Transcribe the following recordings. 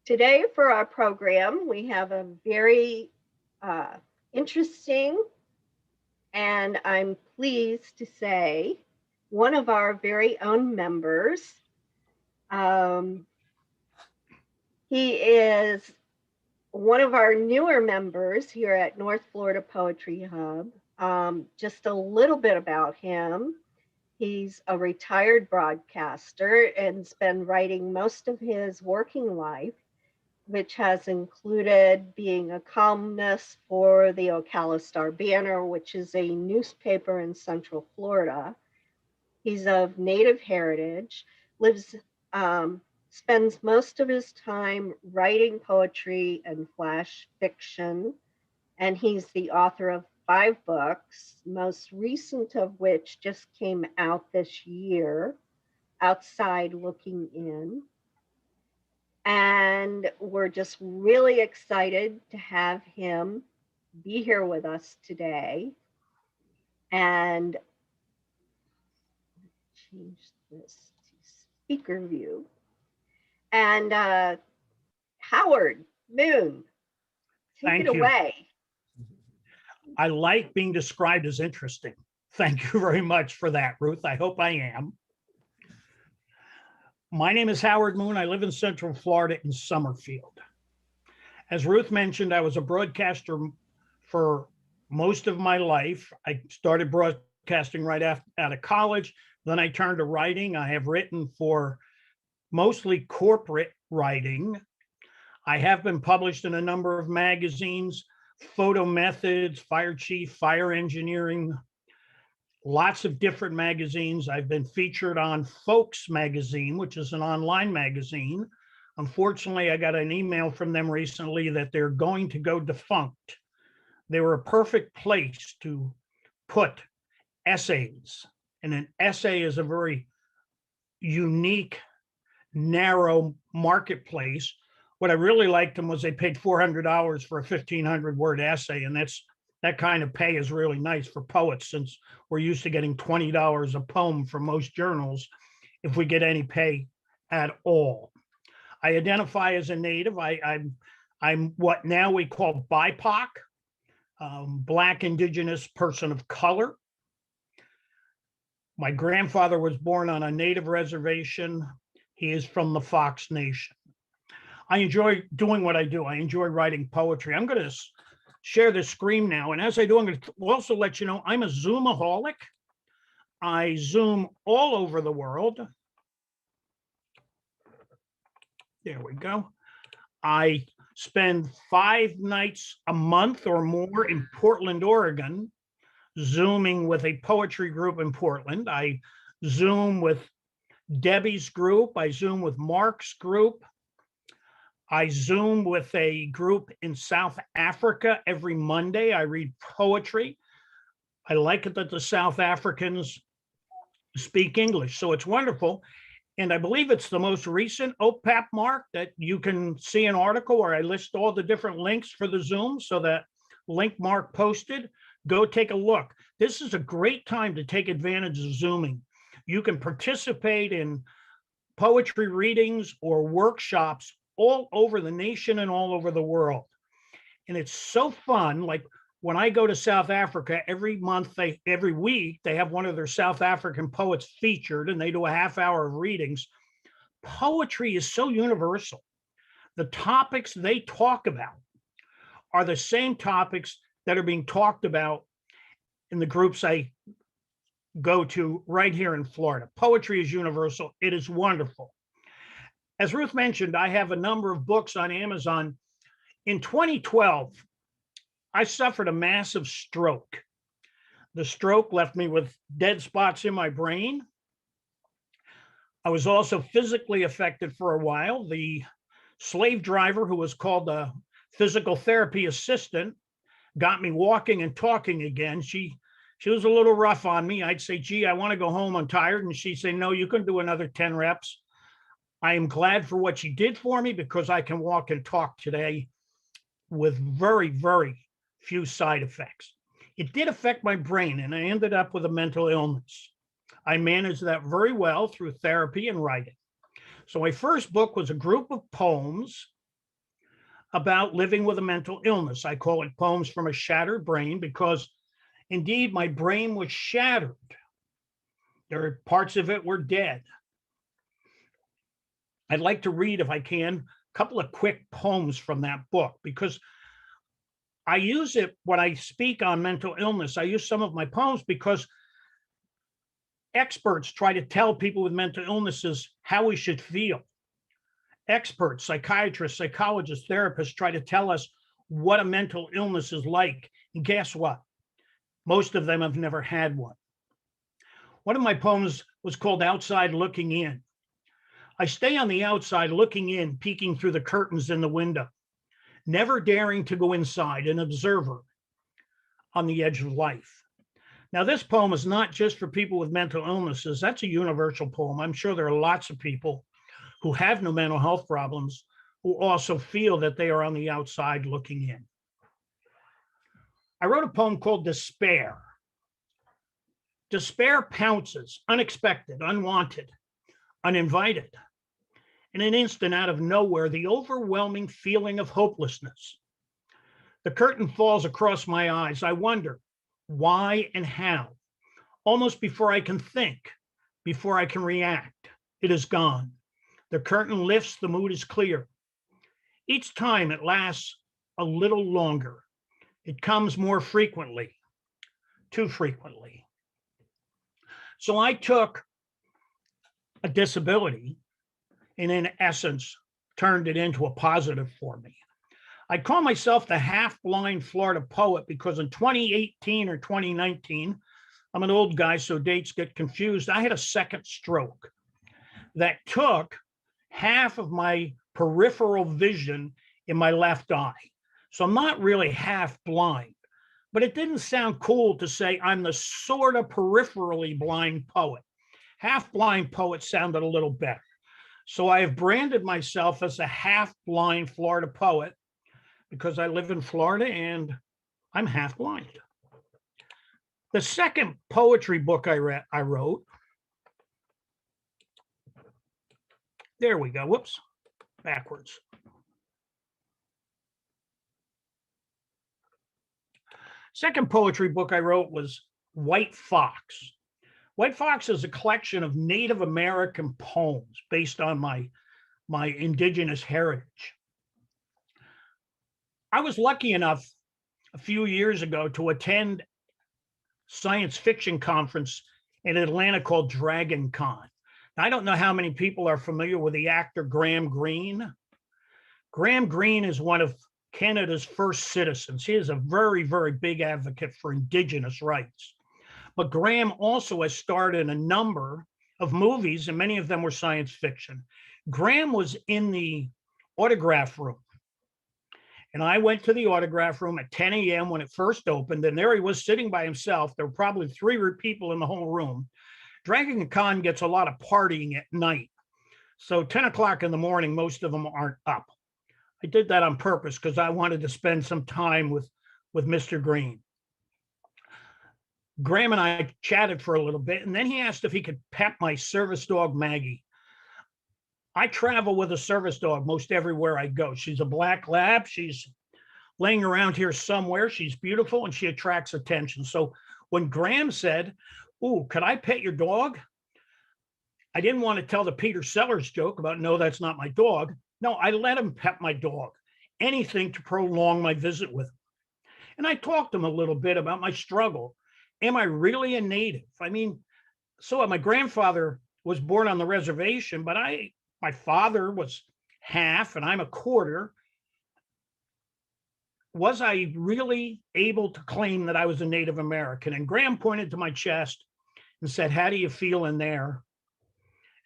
Today for our program, we have a very uh, interesting, and I'm pleased to say, one of our very own members. Um, he is one of our newer members here at North Florida Poetry Hub. Just a little bit about him. He's a retired broadcaster and's been writing most of his working life, which has included being a columnist for the Ocala Star Banner, which is a newspaper in Central Florida. He's of Native heritage, lives, spends most of his time writing poetry and flash fiction, and he's the author of 5 books, most recent of which just came out this year, Outside Looking In. And we're just really excited to have him be here with us today. And change this to speaker view. And Howard Moon, take it Thank you. away. I like being described as interesting. Thank you very much for that, Ruth. I hope I am. My name is Howard Moon. I live in Central Florida in Summerfield. As Ruth mentioned, I was a broadcaster for most of my life. I started broadcasting right out of college. Then I turned to writing. I have written for mostly corporate writing. I have been published in a number of magazines, Photo Methods, Fire Chief, Fire Engineering, lots of different magazines. I've been featured on Folks magazine, which is an online magazine. Unfortunately, I got an email from them recently that they're going to go defunct. They were a perfect place to put essays. And an essay is a very unique, narrow marketplace. What I really liked them was they paid $400 for a 1,500-word essay, and that kind of pay is really nice for poets, since we're used to getting $20 a poem from most journals if we get any pay at all. I identify as a Native. I'm what now we call BIPOC, Black, Indigenous, person of color. My grandfather was born on a Native reservation. He is from the Fox Nation. I enjoy doing what I do. I enjoy writing poetry. I'm going to share the screen now. And as I do, I'm going to also let you know I'm a Zoomaholic. I Zoom all over the world. There we go. I spend 5 nights a month or more in Portland, Oregon, Zooming with a poetry group in Portland. I Zoom with Debbie's group. I Zoom with Mark's group. I Zoom with a group in South Africa every Monday. I read poetry. I like it that the South Africans speak English, so it's wonderful. And I believe it's the most recent OPAP, Mark, that you can see an article where I list all the different links for the Zoom. So that link Mark posted, go take a look. This is a great time to take advantage of Zooming. You can participate in poetry readings or workshops all over the nation and all over the world. And it's so fun. Like when I go to South Africa every week, they have one of their South African poets featured, and they do a half hour of readings. Poetry is so universal. The topics they talk about are the same topics that are being talked about in the groups I go to right here in Florida. Poetry is universal. It is wonderful. As Ruth mentioned, I have a number of books on Amazon. In 2012, I suffered a massive stroke. The stroke left me with dead spots in my brain. I was also physically affected for a while. The slave driver, who was called a physical therapy assistant, got me walking and talking again. She was a little rough on me. I'd say, gee, I want to go home, I'm tired. And she'd say, no, you can do another 10 reps. I am glad for what she did for me, because I can walk and talk today with very, very few side effects. It did affect my brain, and I ended up with a mental illness. I managed that very well through therapy and writing. So my first book was a group of poems about living with a mental illness. I call it Poems from a Shattered Brain because indeed my brain was shattered. There are parts of it were dead. I'd like to read, if I can, a couple of quick poems from that book because I use it when I speak on mental illness. I use some of my poems because experts try to tell people with mental illnesses how we should feel. Experts, psychiatrists, psychologists, therapists try to tell us what a mental illness is like. And guess what? Most of them have never had one. One of my poems was called Outside Looking In. I stay on the outside looking in, peeking through the curtains in the window, never daring to go inside, an observer on the edge of life. Now, this poem is not just for people with mental illnesses. That's a universal poem. I'm sure there are lots of people who have no mental health problems who also feel that they are on the outside looking in. I wrote a poem called Despair. Despair pounces, unexpected, unwanted, uninvited. In an instant, out of nowhere, the overwhelming feeling of hopelessness. The curtain falls across my eyes. I wonder why and how. Almost before I can think, before I can react, it is gone. The curtain lifts, the mood is clear. Each time it lasts a little longer. It comes more frequently, too frequently. So I took a disability and in essence, turned it into a positive for me. I call myself the half-blind Florida poet because in 2018 or 2019, I'm an old guy, so dates get confused. I had a second stroke that took half of my peripheral vision in my left eye. So I'm not really half blind, but it didn't sound cool to say I'm the sort of peripherally blind poet. Half blind poet sounded a little better. So I have branded myself as a half blind Florida poet because I live in Florida and I'm half blind. The second poetry book I wrote, there we go. Whoops, backwards. Second poetry book I wrote was White Fox. White Fox is a collection of Native American poems based on my indigenous heritage. I was lucky enough a few years ago to attend science fiction conference in Atlanta called Dragon Con. I don't know how many people are familiar with the actor Graham Greene. Graham Greene is one of Canada's first citizens. He is a very, very big advocate for Indigenous rights. But Graham also has starred in a number of movies, and many of them were science fiction. Graham was in the autograph room. And I went to the autograph room at 10 a.m. when it first opened, and there he was sitting by himself. There were probably 3 people in the whole room. Dragon Con gets a lot of partying at night. So 10 o'clock in the morning, most of them aren't up. I did that on purpose because I wanted to spend some time with Mr. Greene. Graham and I chatted for a little bit, and then he asked if he could pet my service dog, Maggie. I travel with a service dog most everywhere I go. She's a black lab. She's laying around here somewhere. She's beautiful, and she attracts attention. So when Graham said, "Ooh, could I pet your dog?" I didn't want to tell the Peter Sellers joke about, "No, that's not my dog." No, I let him pet my dog, anything to prolong my visit with him. And I talked to him a little bit about my struggle. Am I really a native? I mean, so my grandfather was born on the reservation, but my father was half and I'm a quarter. Was I really able to claim that I was a Native American? And Graham pointed to my chest and said, "How do you feel in there?"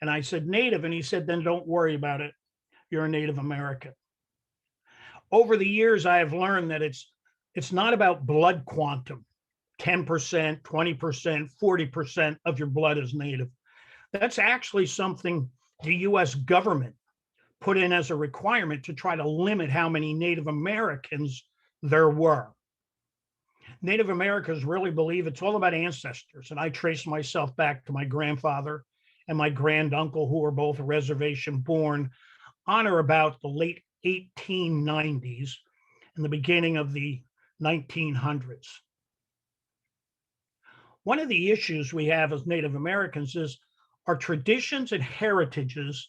And I said, "Native." And he said, "Then don't worry about it. You're a Native American." Over the years, I have learned that it's not about blood quantum. 10%, 20%, 40% of your blood is Native. That's actually something the US government put in as a requirement to try to limit how many Native Americans there were. Native Americans really believe it's all about ancestors. And I trace myself back to my grandfather and my granduncle, who were both reservation born on or about the late 1890s and the beginning of the 1900s. One of the issues we have as Native Americans is our traditions and heritages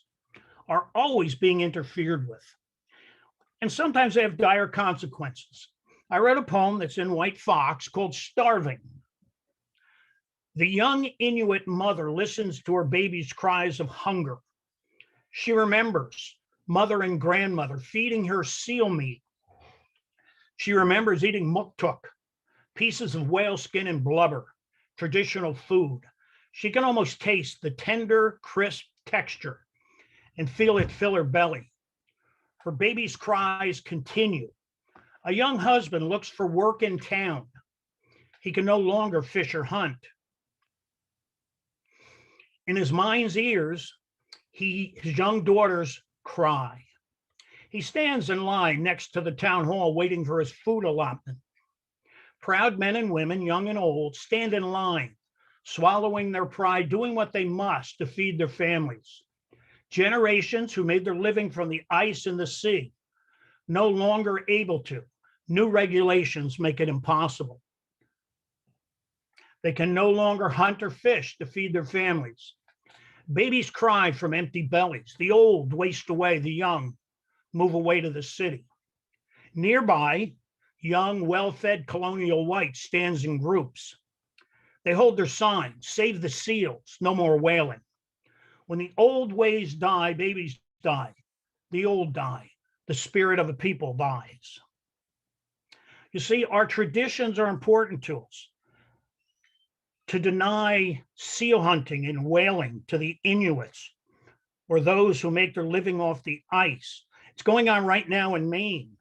are always being interfered with. And sometimes they have dire consequences. I wrote a poem that's in White Fox called Starving. The young Inuit mother listens to her baby's cries of hunger. She remembers mother and grandmother feeding her seal meat. She remembers eating muktuk, pieces of whale skin and blubber, traditional food. She can almost taste the tender, crisp texture and feel it fill her belly. Her baby's cries continue. A young husband looks for work in town. He can no longer fish or hunt. In his mind's ears, his young daughters cry. He stands in line next to the town hall waiting for his food allotment. Proud men and women, young and old, stand in line, swallowing their pride, doing what they must to feed their families. Generations who made their living from the ice and the sea, no longer able to. New regulations make it impossible. They can no longer hunt or fish to feed their families. Babies cry from empty bellies. The old waste away, the young move away to the city. Nearby, young, well-fed colonial whites stands in groups. They hold their signs, save the seals, no more whaling. When the old ways die, babies die. The old die. The spirit of the people dies. You see, our traditions are important to us. To deny seal hunting and whaling to the Inuits or those who make their living off the ice. It's going on right now in Maine.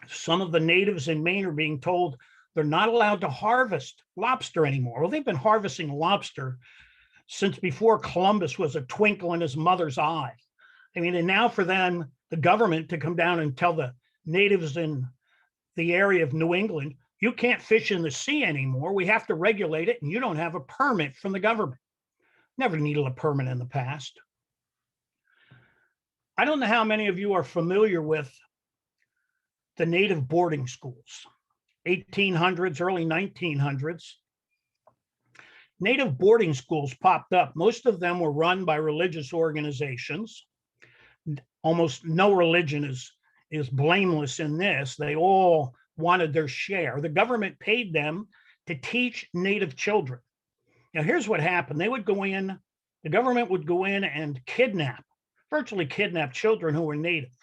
Some of the natives in Maine are being told they're not allowed to harvest lobster anymore. Well, they've been harvesting lobster since before Columbus was a twinkle in his mother's eye. I mean, and now for them, the government to come down and tell the natives in the area of New England, you can't fish in the sea anymore. We have to regulate it, and you don't have a permit from the government. Never needed a permit in the past. I don't know how many of you are familiar with the native boarding schools, 1800s, early 1900s. Native boarding schools popped up. Most of them were run by religious organizations. Almost no religion is blameless in this. They all wanted their share. The government paid them to teach native children. Now, here's what happened. The government would go in and virtually kidnap children who were native.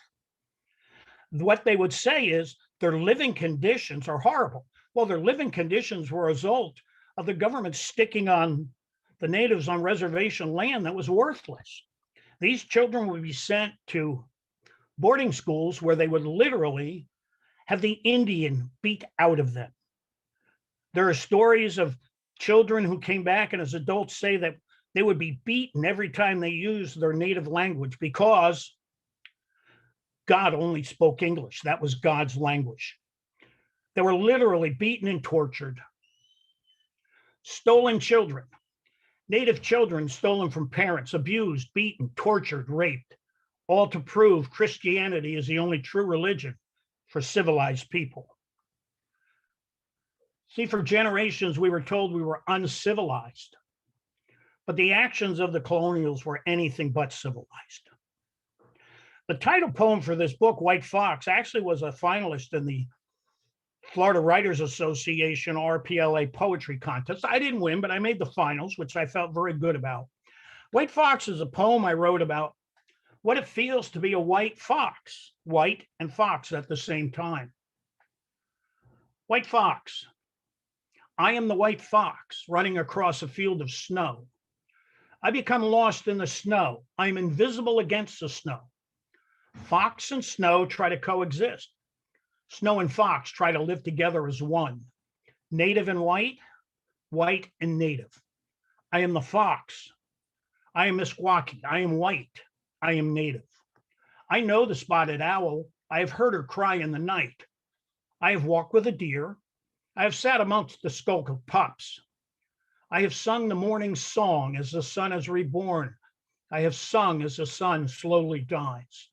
What they would say is their living conditions are horrible. Well, their living conditions were a result of the government sticking on the natives on reservation land that was worthless. These children would be sent to boarding schools where they would literally have the Indian beat out of them. There are stories of children who came back and as adults say that they would be beaten every time they used their native language because God only spoke English. That was God's language. They were literally beaten and tortured. Stolen children, native children stolen from parents, abused, beaten, tortured, raped, all to prove Christianity is the only true religion for civilized people. See, for generations, we were told we were uncivilized, but the actions of the colonials were anything but civilized. The title poem for this book, White Fox, actually was a finalist in the Florida Writers Association RPLA poetry contest. I didn't win, but I made the finals, which I felt very good about. White Fox is a poem I wrote about what it feels to be a white fox, white and fox at the same time. White fox. I am the white fox running across a field of snow. I become lost in the snow. I am invisible against the snow. Fox and snow try to coexist. Snow and fox try to live together as one. Native and white, white and native. I am the fox. I am Meskwaki. I am white. I am native. I know the spotted owl. I have heard her cry in the night. I have walked with a deer. I have sat amongst the skulk of pups. I have sung the morning song as the sun is reborn. I have sung as the sun slowly dies.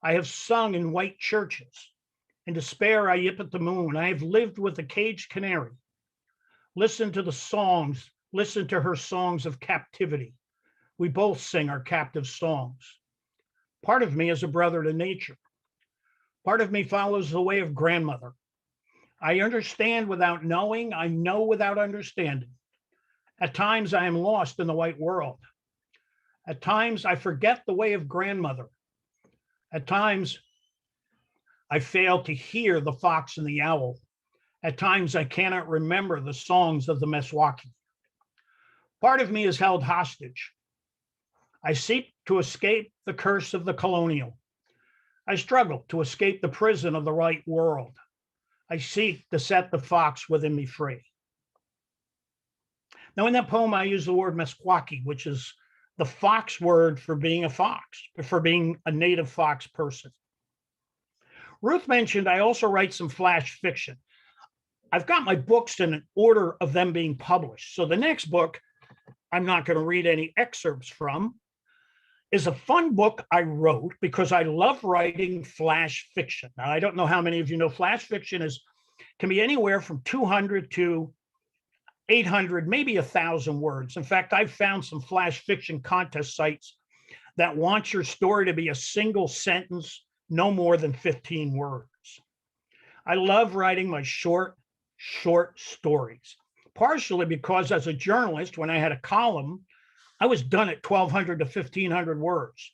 I have sung in white churches. In despair, I yip at the moon. I have lived with a caged canary. Listen to the songs. Listen to her songs of captivity. We both sing our captive songs. Part of me is a brother to nature. Part of me follows the way of grandmother. I understand without knowing. I know without understanding. At times, I am lost in the white world. At times, I forget the way of grandmother. At times, I fail to hear the fox and the owl. At times, I cannot remember the songs of the Meswaki. Part of me is held hostage. I seek to escape the curse of the colonial. I struggle to escape the prison of the right world. I seek to set the fox within me free. Now, in that poem, I use the word Meskwaki, which is the fox word for being a fox, for being a native fox person. Ruth mentioned I also write some flash fiction. I've got my books in an order of them being published. So the next book, I'm not going to read any excerpts from, is a fun book I wrote because I love writing flash fiction. Now, I don't know how many of you know flash fiction can be anywhere from 200 to 800, maybe 1,000 words. In fact, I've found some flash fiction contest sites that want your story to be a single sentence, no more than 15 words. I love writing my short stories, partially because as a journalist, when I had a column, I was done at 1,200 to 1,500 words.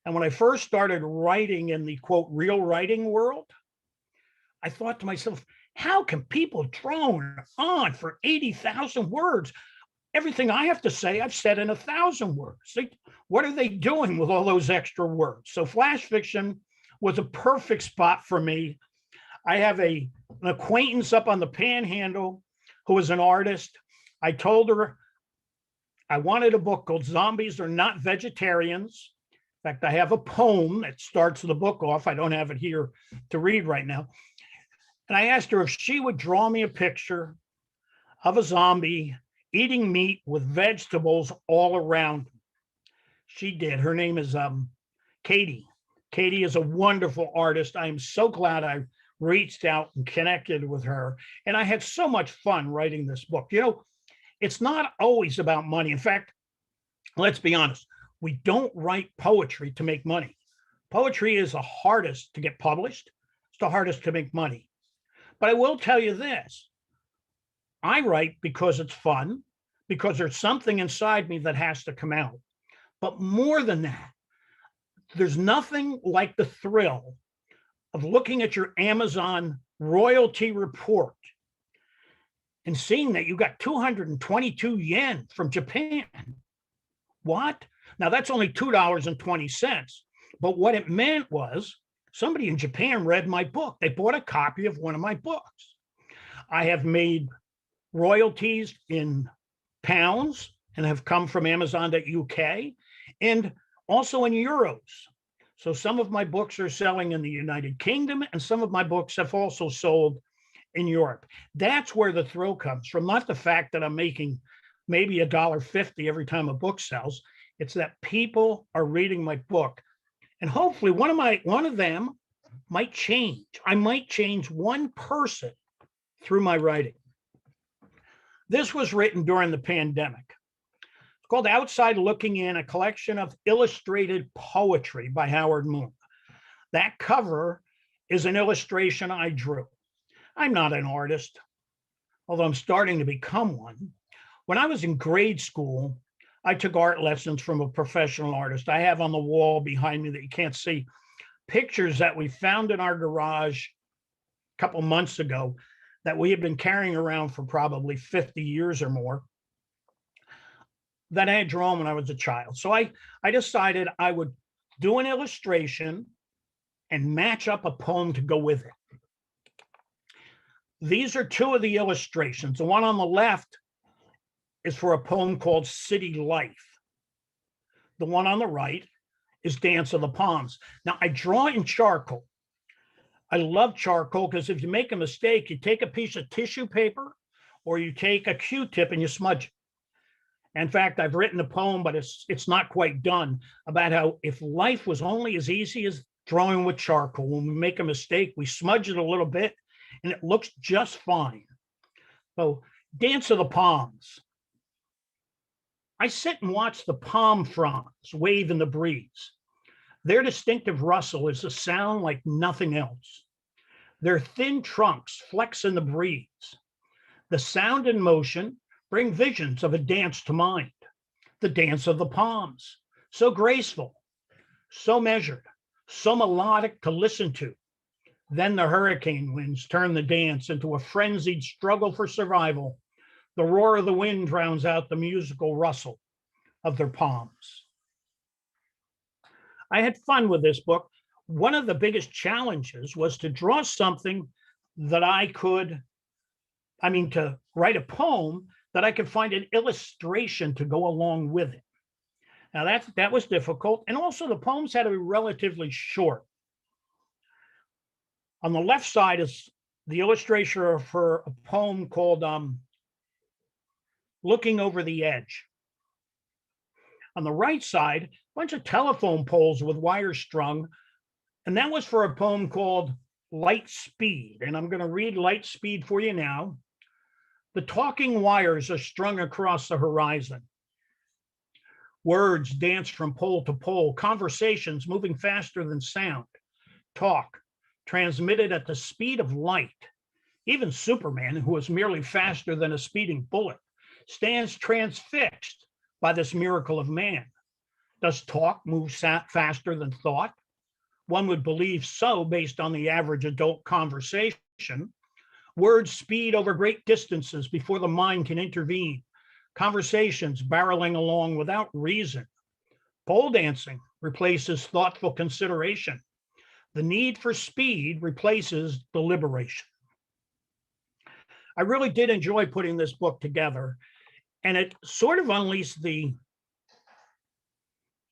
And when I first started writing in the quote, real writing world, I thought to myself, how can people drone on for 80,000 words? Everything I have to say, I've said in 1,000 words. What are they doing with all those extra words? So flash fiction was a perfect spot for me. I have an acquaintance up on the Panhandle who is an artist. I told her I wanted a book called Zombies Are Not Vegetarians. In fact, I have a poem that starts the book off. I don't have it here to read right now. And I asked her if she would draw me a picture of a zombie eating meat with vegetables all around. She did. Her name is Katie. Katie is a wonderful artist. I am so glad I reached out and connected with her. And I had so much fun writing this book. You know, it's not always about money. In fact, let's be honest, we don't write poetry to make money. Poetry is the hardest to get published. It's the hardest to make money. But I will tell you this. I write because it's fun, because there's something inside me that has to come out. But more than that, there's nothing like the thrill of looking at your Amazon royalty report and seeing that you got 222 yen from Japan. What? Now that's only $2.20. But what it meant was somebody in Japan read my book. They bought a copy of one of my books. I have made royalties in pounds and have come from Amazon.uk and also in euros. So some of my books are selling in the United Kingdom and some of my books have also sold in Europe. That's where the thrill comes from, not the fact that I'm making maybe $1.50 every time a book sells. It's that people are reading my book. And hopefully one of them might change. I might change one person through my writing. This was written during the pandemic. It's called Outside Looking In, a collection of illustrated poetry by Howard Moon. That cover is an illustration I drew. I'm not an artist, although I'm starting to become one. When I was in grade school, I took art lessons from a professional artist. I have on the wall behind me that you can't see pictures that we found in our garage a couple months ago that we have been carrying around for probably 50 years or more that I had drawn when I was a child. So I decided I would do an illustration and match up a poem to go with it. These are two of the illustrations. The one on the left is for a poem called City Life. The one on the right is Dance of the Palms. Now, I draw in charcoal. I love charcoal because if you make a mistake, you take a piece of tissue paper or you take a Q-tip and you smudge it. In fact, I've written a poem, but it's not quite done, about how if life was only as easy as drawing with charcoal. When we make a mistake, we smudge it a little bit and it looks just fine. So, Dance of the Palms. I sit and watch the palm fronds wave in the breeze. Their distinctive rustle is a sound like nothing else. Their thin trunks flex in the breeze. The sound and motion bring visions of a dance to mind. The dance of the palms, so graceful, so measured, so melodic to listen to. Then the hurricane winds turn the dance into a frenzied struggle for survival. The roar of the wind drowns out the musical rustle of their palms. I had fun with this book. One of the biggest challenges was to draw something that to write a poem that I could find an illustration to go along with it. Now that was difficult. And also the poems had to be relatively short. On the left side is the illustration for a poem called Looking Over the Edge. On the right side, a bunch of telephone poles with wires strung. And that was for a poem called Light Speed. And I'm going to read Light Speed for you now. The talking wires are strung across the horizon. Words dance from pole to pole, conversations moving faster than sound. Talk transmitted at the speed of light. Even Superman, who is merely faster than a speeding bullet, stands transfixed by this miracle of man. Does talk move faster than thought? One would believe so based on the average adult conversation. Words speed over great distances before the mind can intervene. Conversations barreling along without reason. Pole dancing replaces thoughtful consideration. The need for speed replaces deliberation. I really did enjoy putting this book together, and it sort of unleashed the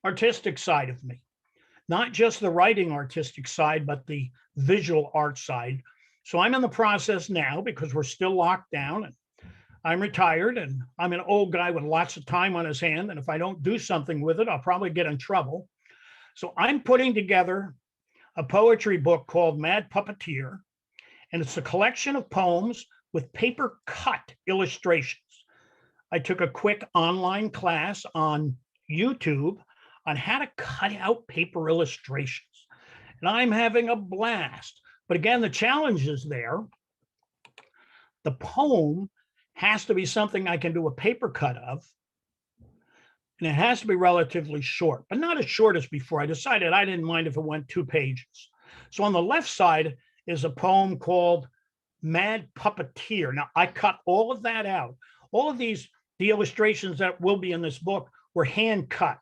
artistic side of me. Not just the writing artistic side, but the visual art side. So I'm in the process now, because we're still locked down and I'm retired and I'm an old guy with lots of time on his hand. And if I don't do something with it, I'll probably get in trouble. So I'm putting together a poetry book called Mad Puppeteer. And it's a collection of poems with paper cut illustrations. I took a quick online class on YouTube on how to cut out paper illustrations. And I'm having a blast. But again, the challenge is there. The poem has to be something I can do a paper cut of. And it has to be relatively short, but not as short as before. I decided I didn't mind if it went 2 pages. So on the left side is a poem called Mad Puppeteer. Now, I cut all of that out. All of the illustrations that will be in this book were hand cut.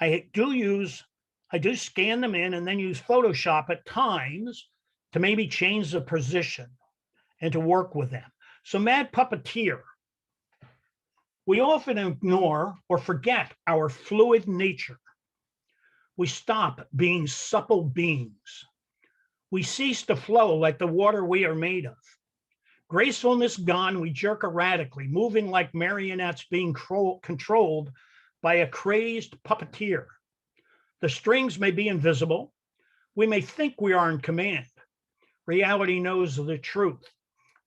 I do scan them in and then use Photoshop at times to maybe change the position and to work with them. So Mad Puppeteer. We often ignore or forget our fluid nature. We stop being supple beings. We cease to flow like the water we are made of. Gracefulness gone, we jerk erratically, moving like marionettes being controlled by a crazed puppeteer. The strings may be invisible. We may think we are in command. Reality knows the truth.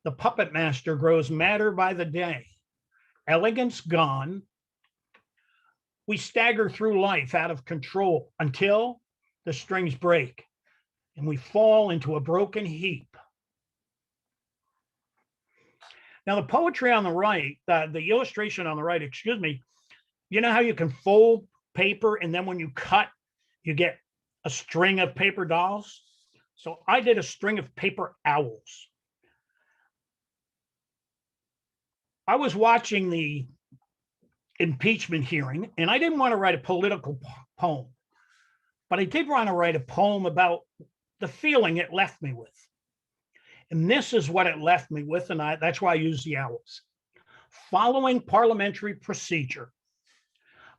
The puppet master grows madder by the day. Elegance gone. We stagger through life out of control until the strings break and we fall into a broken heap. Now, the poetry on the right, the illustration on the right, you know how you can fold paper and then when you cut, you get a string of paper dolls? So I did a string of paper owls. I was watching the impeachment hearing, and I didn't want to write a political poem, but I did want to write a poem about the feeling it left me with. And this is what it left me with, and that's why I use the owls. Following parliamentary procedure,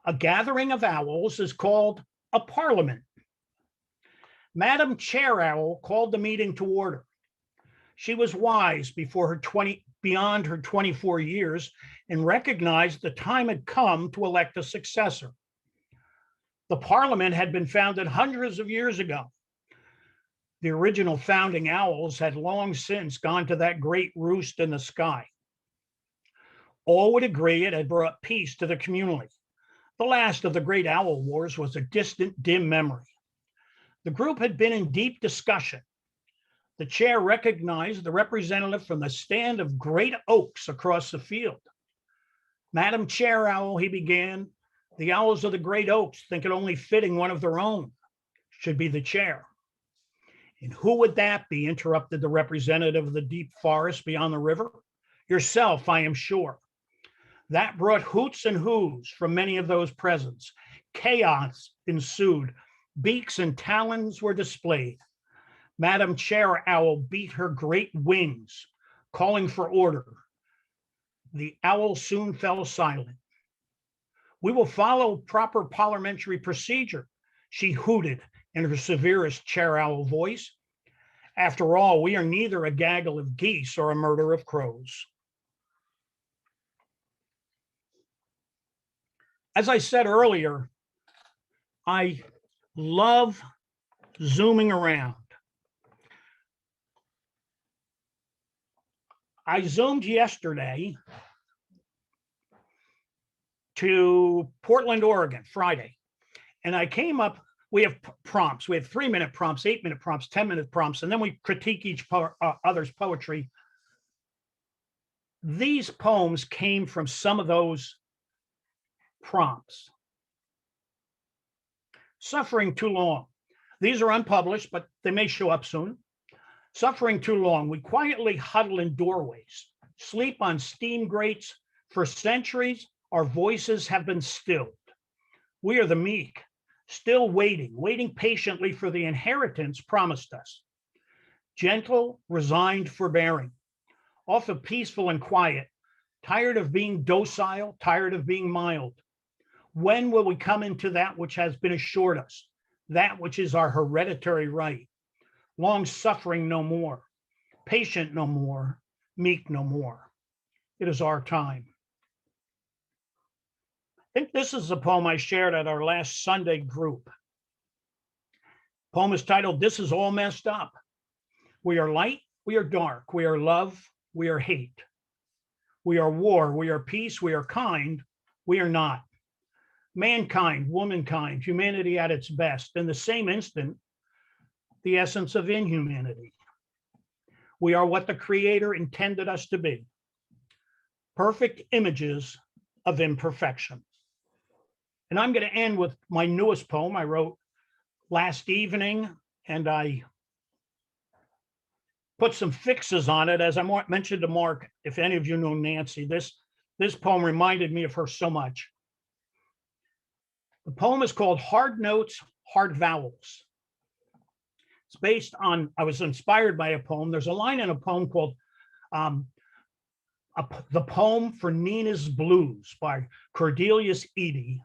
a gathering of owls is called a parliament. Madam Chair Owl called the meeting to order. She was wise beyond her 24 years and recognized the time had come to elect a successor. The parliament had been founded hundreds of years ago. The original founding owls had long since gone to that great roost in the sky. All would agree it had brought peace to the community. The last of the great owl wars was a distant, dim memory. The group had been in deep discussion. The chair recognized the representative from the stand of great oaks across the field. Madam Chair Owl, he began, the owls of the great oaks think it only fitting one of their own should be the chair. And who would that be? Interrupted the representative of the deep forest beyond the river. Yourself, I am sure. That brought hoots and hoos from many of those present. Chaos ensued. Beaks and talons were displayed. Madam Chair Owl beat her great wings, calling for order. The owl soon fell silent. We will follow proper parliamentary procedure, she hooted in her severest chair owl voice. After all, we are neither a gaggle of geese or a murder of crows. As I said earlier, I love zooming around. I zoomed yesterday to Portland, Oregon, Friday, and I came up. We have prompts. We have 3-minute prompts, 8-minute prompts, 10-minute prompts, and then we critique each other's poetry. These poems came from some of those prompts. Suffering too long. These are unpublished, but they may show up soon. Suffering too long. We quietly huddle in doorways, sleep on steam grates. For centuries, our voices have been stilled. We are the meek, still waiting patiently for the inheritance promised us. Gentle, resigned, forbearing, often peaceful and quiet, tired of being docile, tired of being mild. When will we come into that which has been assured us, that which is our hereditary right? Long suffering no more, patient no more, meek no more. It is our time. I think this is a poem I shared at our last Sunday group. The poem is titled, This Is All Messed Up. We are light, we are dark, we are love, we are hate. We are war, we are peace, we are kind, we are not. Mankind, womankind, humanity at its best. In the same instant, the essence of inhumanity. We are what the Creator intended us to be. Perfect images of imperfection. And I'm going to end with my newest poem I wrote last evening, and I put some fixes on it. As I mentioned to Mark, if any of you know Nancy, this poem reminded me of her so much. The poem is called Hard Notes, Hard Vowels. It's based on, I was inspired by a poem. There's a line in a poem called The Poem for Nina's Blues by Cordelius Eady,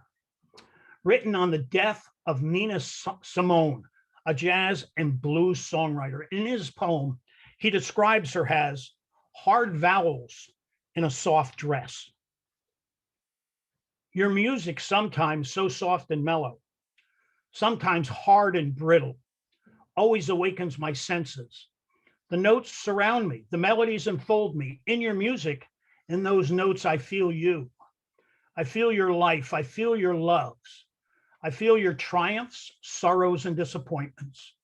written on the death of Nina Simone, a jazz and blues songwriter. In his poem, he describes her as hard vowels in a soft dress. Your music sometimes so soft and mellow, sometimes hard and brittle, always awakens my senses. The notes surround me, the melodies enfold me. In your music, in those notes, I feel you. I feel your life. I feel your loves. I feel your triumphs, sorrows, and disappointments.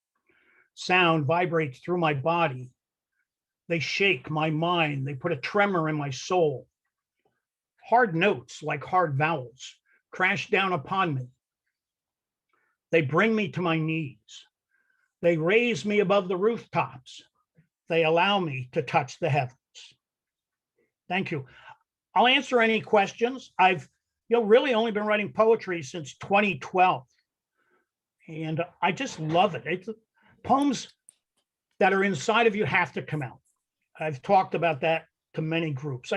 Sound vibrates through my body. They shake my mind. They put a tremor in my soul. Hard notes, like hard vowels, crash down upon me. They bring me to my knees. They raise me above the rooftops. They allow me to touch the heavens. Thank you. I'll answer any questions. I've really only been writing poetry since 2012. And I just love it. It's poems that are inside of you have to come out. I've talked about that to many groups.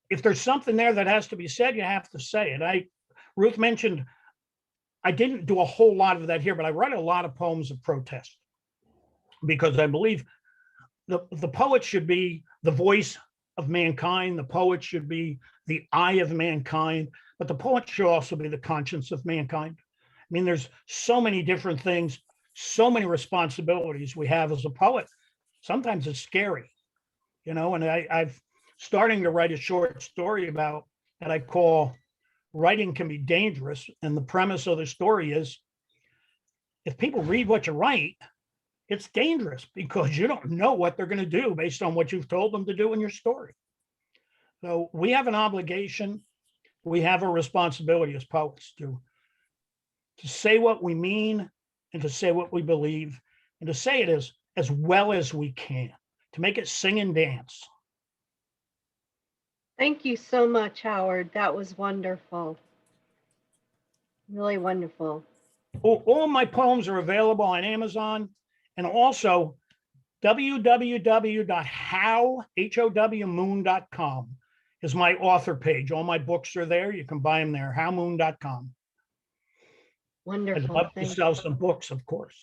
If there's something there that has to be said, you have to say it. Ruth mentioned, I didn't do a whole lot of that here, but I write a lot of poems of protest because I believe the poet should be the voice of mankind. The poet should be the eye of mankind, but the poet should also be the conscience of mankind. I mean, there's so many different things so many responsibilities we have as a poet. Sometimes it's scary, and I've starting to write a short story about that I call writing can be dangerous. And the premise of the story is if people read what you write, it's dangerous because you don't know what they're going to do based on what you've told them to do in your story. So we have an obligation, we have a responsibility as poets to say what we mean and to say what we believe and to say it as well as we can, to make it sing and dance. Thank you so much, Howard. That was wonderful. Really wonderful. All of my poems are available on Amazon, and also www.howmoon.com is my author page. All my books are there. You can buy them there, howmoon.com. Wonderful. I'd love to sell some books, of course.